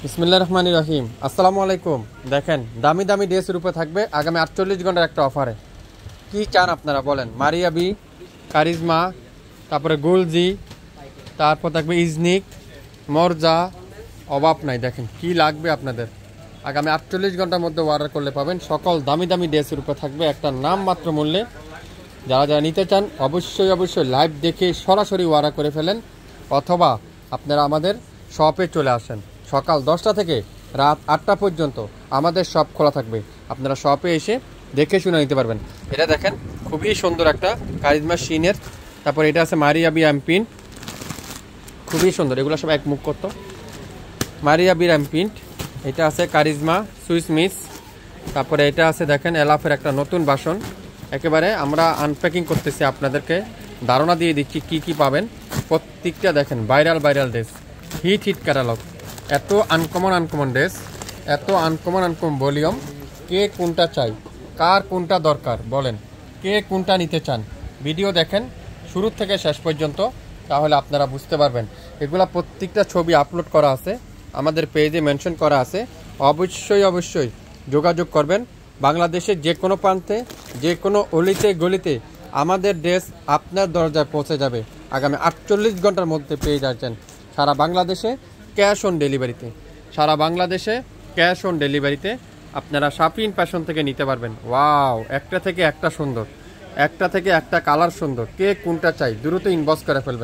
বিসমিল্লাহির রহমানির রহিম। আসসালামু আলাইকুম। দেখেন দামি দামি ড্রেসের উপরে থাকবে আগামী 48 ঘন্টার একটা অফারে। কি চান আপনারা বলেন? মারিয়া বি, কারিজমা, তারপরে গুলজি, তারপর থাকবে ইজনিক, মরজা, অভাব নাই। দেখেন কি লাগবে আপনাদের, আগামী 48 ঘন্টার মধ্যে অর্ডার করলে পাবেন। সকল দামি দামি ড্রেসের উপরে থাকবে একটা নামমাত্র মূল্যে। যারা যারা নিতে চান অবশ্যই লাইভ দেখে সরাসরি অর্ডার করে ফেলেন, অথবা আপনারা আমাদের শপে চলে আসেন। সকাল 10টা থেকে রাত 8টা পর্যন্ত আমাদের শপ খোলা থাকবে। আপনারা শপে এসে দেখে শুনে নিতে পারবেন। এটা দেখেন খুবই সুন্দর একটা কারিজমা শিনের, তারপর এটা আছে মারিয়া বি অ্যাম্পিন, খুবই সুন্দর। এগুলো সব এক মুখ করতো। মারিয়া বি অ্যাম্পিন, এটা আছে কারিজমা সুইস মিস, তারপরে এটা আছে দেখেন এলাফের একটা নতুন বাসন। একেবারে আমরা আনপ্যাকিং করতেছি, আপনাদেরকে ধারণা দিয়ে দিচ্ছি কি কি পাবেন। প্রত্যেকটা দেখেন ভাইরাল ড্রেস, হিট ক্যাটালগ। এত আনকমন ড্রেস, এত আনকমন ভলিউম। কে কোনটা চাই, কার কোনটা দরকার বলেন, কে কোনটা নিতে চান? ভিডিও দেখেন শুরু থেকে শেষ পর্যন্ত, তাহলে আপনারা বুঝতে পারবেন। এগুলা প্রত্যেকটা ছবি আপলোড করা আছে, আমাদের পেজে মেনশন করা আছে। অবশ্যই যোগাযোগ করবেন। বাংলাদেশের যে কোনো প্রান্তে, যে কোনো অলিতে গলিতে আমাদের ড্রেস আপনার দরজায় পৌঁছে যাবে। আগামী 48 ঘন্টার মধ্যে পেয়ে যাচ্ছেন সারা বাংলাদেশে ক্যাশ অন ডেলিভারিতে। সারা বাংলাদেশে ক্যাশ অন ডেলিভারিতে আপনারা শাফিন ফ্যাশন থেকে নিতে পারবেন। ওয়াও, একটা থেকে একটা সুন্দর, একটা থেকে একটা কালার সুন্দর। কে কোনটা চাই দ্রুত ইনবক্স করে ফেলবেন।